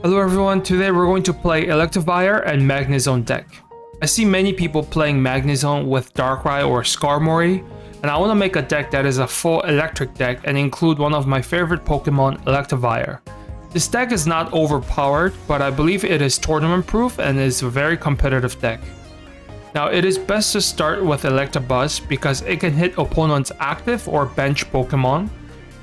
Hello everyone, today we're going to play Electivire and Magnezone deck. I see many people playing Magnezone with Darkrai or Skarmory, and I want to make a deck that is a full electric deck and include one of my favorite Pokemon, Electivire. This deck is not overpowered, but I believe it is tournament proof and is a very competitive deck. Now it is best to start with Electabuzz because it can hit opponents' active or bench Pokemon.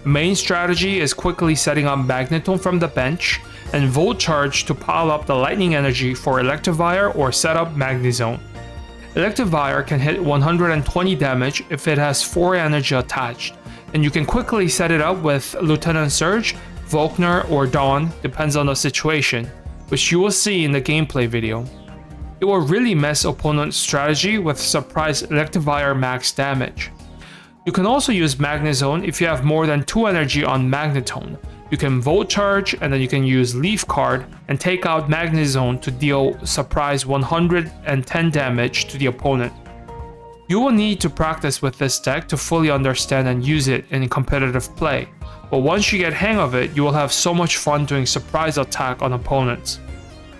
Main strategy is quickly setting up Magneton from the bench, and Volt Charge to pile up the lightning energy for Electivire or set up Magnezone. Electivire can hit 120 damage if it has 4 energy attached, and you can quickly set it up with Lieutenant Surge, Volkner, or Dawn, depends on the situation, which you will see in the gameplay video. It will really mess opponent's strategy with Suprise Electivire max damage. You can also use Magnezone if you have more than 2 energy on Magneton. You can Volt Charge and then you can use Leaf Card and take out Magnezone to deal Surprise 110 damage to the opponent. You will need to practice with this deck to fully understand and use it in competitive play, but once you get hang of it, you will have so much fun doing surprise attack on opponents.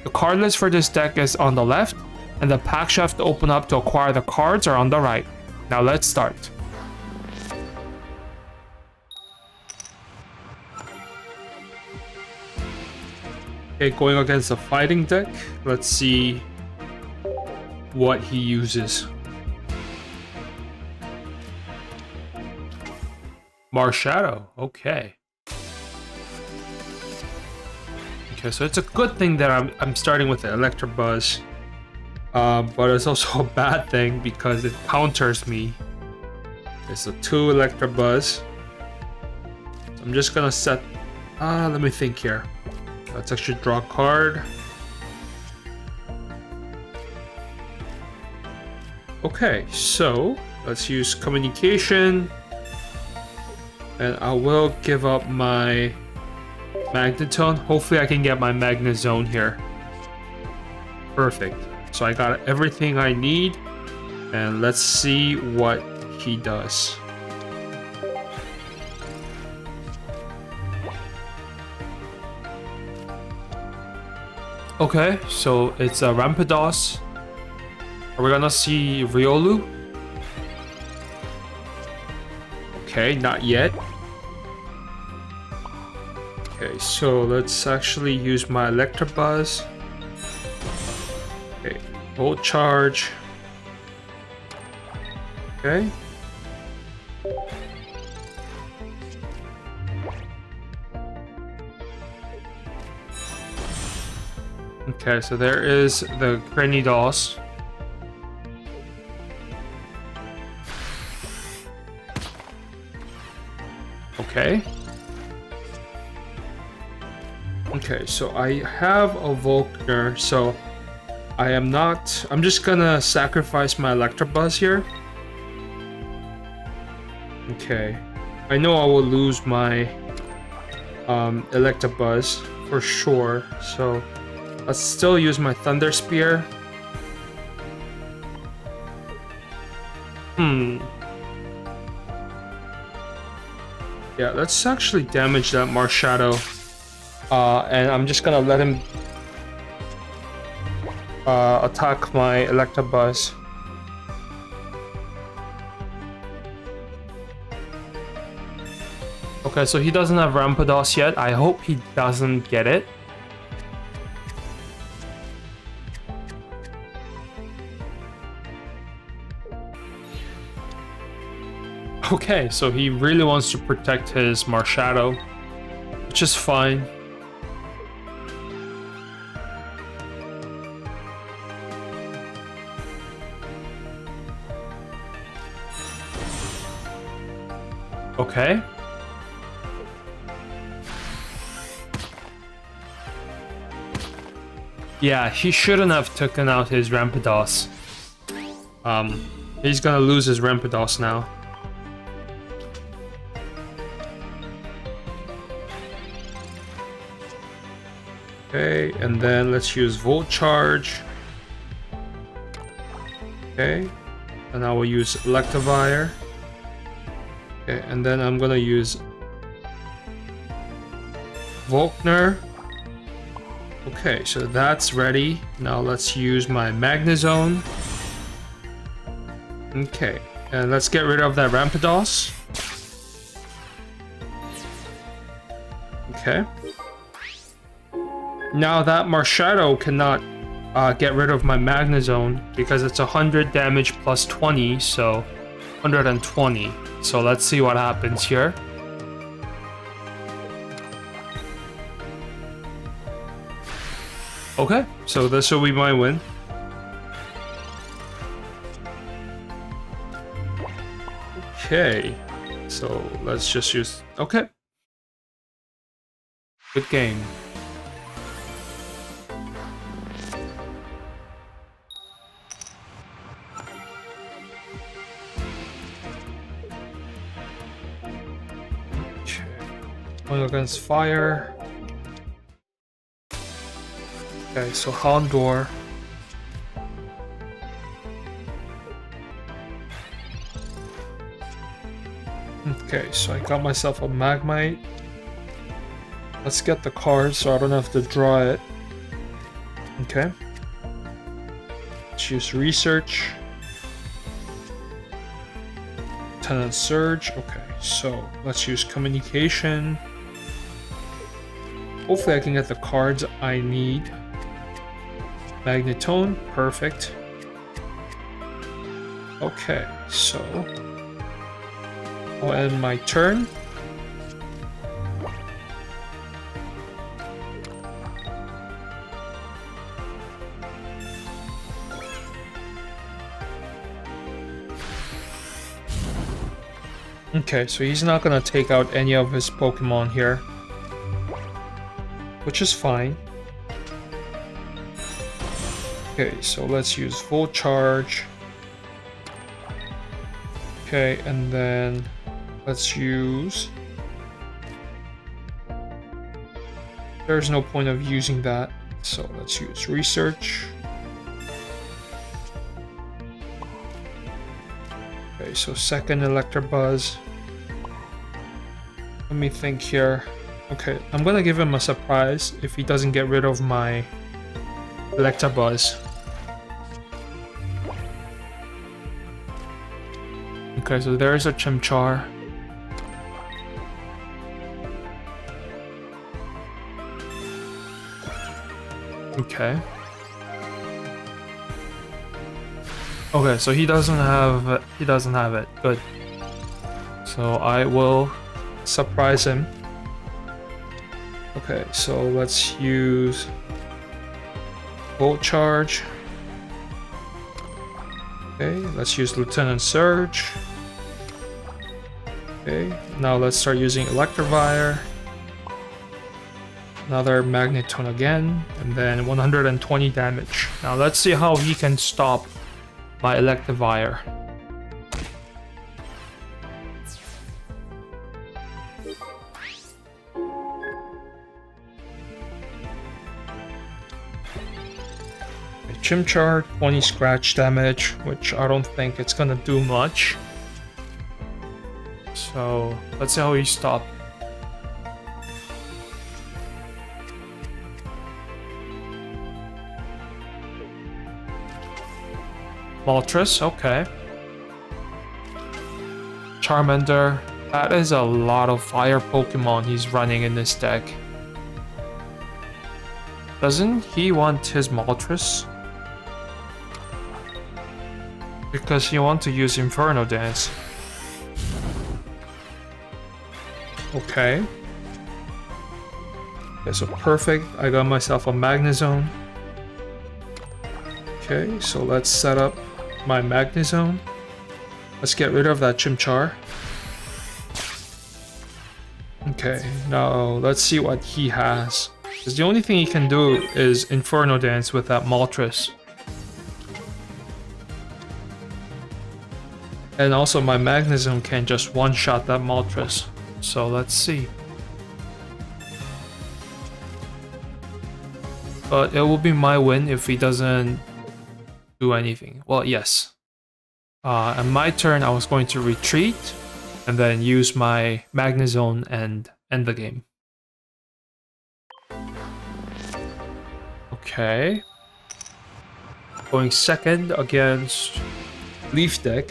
The card list for this deck is on the left, and the pack shelf to open up to acquire the cards are on the right. Now let's start. Okay, going against a fighting deck. Let's see what he uses. Marshadow, okay. Okay, so it's a good thing that I'm starting with the Electabuzz. But it's also a bad thing because it counters me. It's a 2 Electabuzz. So I'm just gonna set... let me think here. Let's actually draw a card. Okay, so let's use communication. And I will give up my Magneton. Hopefully I can get my Magnezone here. Perfect. So I got everything I need. And let's see what he does. Okay, so it's a Rampardos. Are we gonna see Riolu? Okay, not yet. Okay, so let's actually use my Electabuzz. Okay, Volt Charge. Okay. Okay, so there is the Granidos. Okay. Okay, so I have a Volkner, so I'm just gonna sacrifice my Electabuzz here. Okay. I know I will lose my Electabuzz for sure, so let's still use my Thunder Spear. Yeah, let's actually damage that Marshadow. And I'm just gonna let him attack my Electabuzz. Okay, so he doesn't have Rampardos yet. I hope he doesn't get it. Okay, so he really wants to protect his Marshadow, which is fine. Okay. Yeah, he shouldn't have taken out his Rampardos. He's gonna lose his Rampardos now. Okay, and then let's use Volt Charge. Okay, and I will use Electivire. Okay, and then I'm gonna use Volkner. Okay, so that's ready. Now let's use my Magnezone. Okay, and let's get rid of that Rampardos. Okay. Now that Marshadow cannot get rid of my Magnezone because it's 100 damage plus 20, so 120. So let's see what happens here. Okay, so this will be my win. Okay, so let's just use... Okay. Good game. Okay. Going against fire. Okay, so Houndour. Okay, so I got myself a Magmite. Let's get the card so I don't have to draw it. Okay. Let's use Research. Lieutenant Surge. Okay, so let's use Communication. Hopefully I can get the cards I need. Magnetone, perfect. Okay, so I'll end my turn. Okay, so he's not gonna take out any of his Pokemon here, which is fine. Okay, so let's use full charge. Okay, and then let's use... There's no point of using that, so let's use Research. Okay, so second Electabuzz. Let me think here. Okay, I'm gonna give him a surprise if he doesn't get rid of my Electabuzz. Okay, so there's a Chimchar. Okay. Okay, so he doesn't have it. Good. So I will surprise him. Okay, so let's use Volt Charge. Okay, let's use Lieutenant Surge. Okay, now let's start using Electivire. Another Magnetone again, and then 120 damage. Now let's see how he can stop my Electivire. Chimchar, 20 scratch damage, which I don't think it's gonna do much. So let's see how he stops. Moltres, okay. Charmander, that is a lot of fire Pokemon he's running in this deck. Doesn't he want his Moltres? Because he wants to use Inferno Dance. Okay. Okay, so perfect. I got myself a Magnezone. Okay, so let's set up my Magnezone. Let's get rid of that Chimchar. Okay, now let's see what he has. Because the only thing he can do is Inferno Dance with that Moltres. And also my Magnezone can just one-shot that Moltres. So let's see. But it will be my win if he doesn't do anything. Well, yes. On my turn, I was going to retreat and then use my Magnezone and end the game. Okay. Going second against Leaf deck.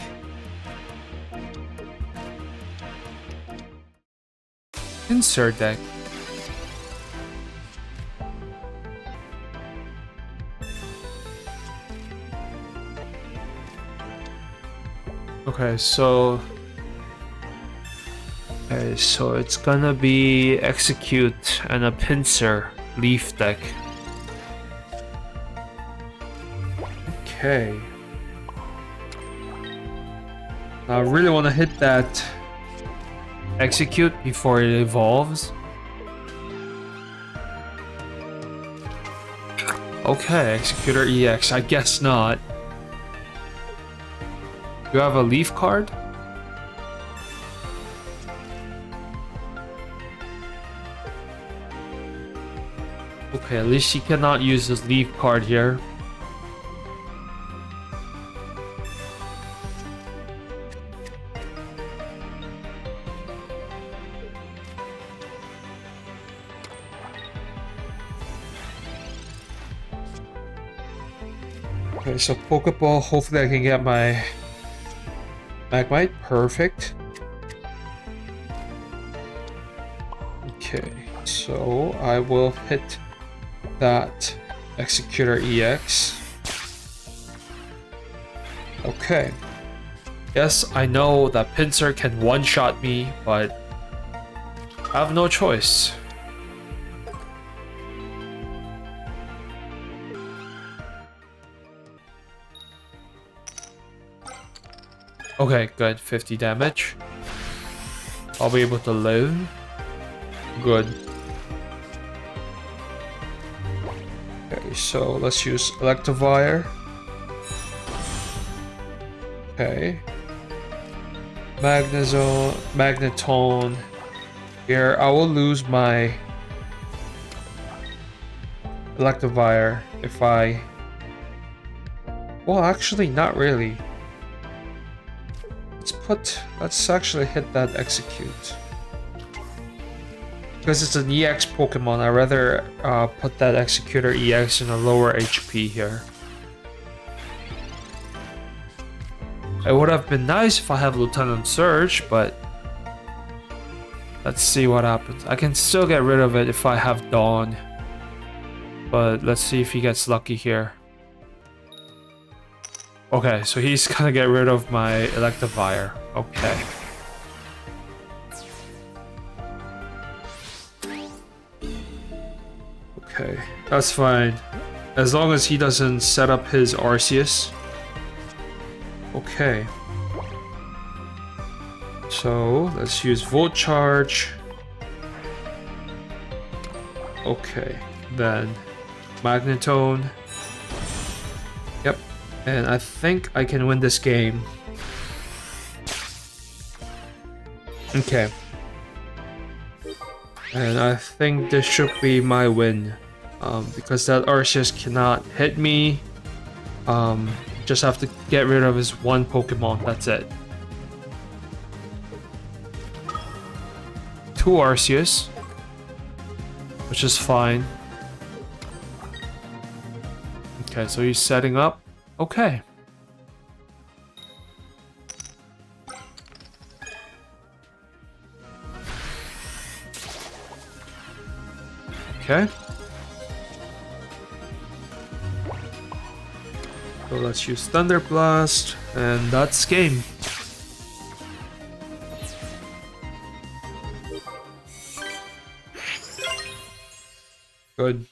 Insert deck. Okay, so it's gonna be Execute and a Pinsir Leaf deck. Okay. I really want to hit that Execute before it evolves. Okay, Exeggutor EX. I guess not. You have a leaf card? Okay, at least he cannot use his leaf card here. Okay, so Pokeball, hopefully I can get my Magmite. Perfect. Okay, so I will hit that Exeggutor EX. Okay. Yes, I know that Pinsir can one-shot me, but I have no choice. Okay, good. 50 damage. I'll be able to live. Good. Okay, so let's use Electivire. Okay. Magnetone. Here, I will lose my Electivire if I... Well, actually, not really. Let's actually hit that Execute. Because it's an EX Pokemon, I'd rather put that Exeggutor EX in a lower HP here. It would have been nice if I have Lieutenant Surge, but let's see what happens. I can still get rid of it if I have Dawn. But let's see if he gets lucky here. Okay, so he's gonna get rid of my Electivire. Okay. Okay, that's fine. As long as he doesn't set up his Arceus. Okay. So, let's use Volt Charge. Okay, then Magnetone. Yep, and I think I can win this game. Okay. And I think this should be my win. Because that Arceus cannot hit me. Just have to get rid of his one Pokemon, that's it. 2 Arceus, which is fine. Okay, so he's setting up. Okay. Okay. So let's use Thunder Blast, and that's game. Good.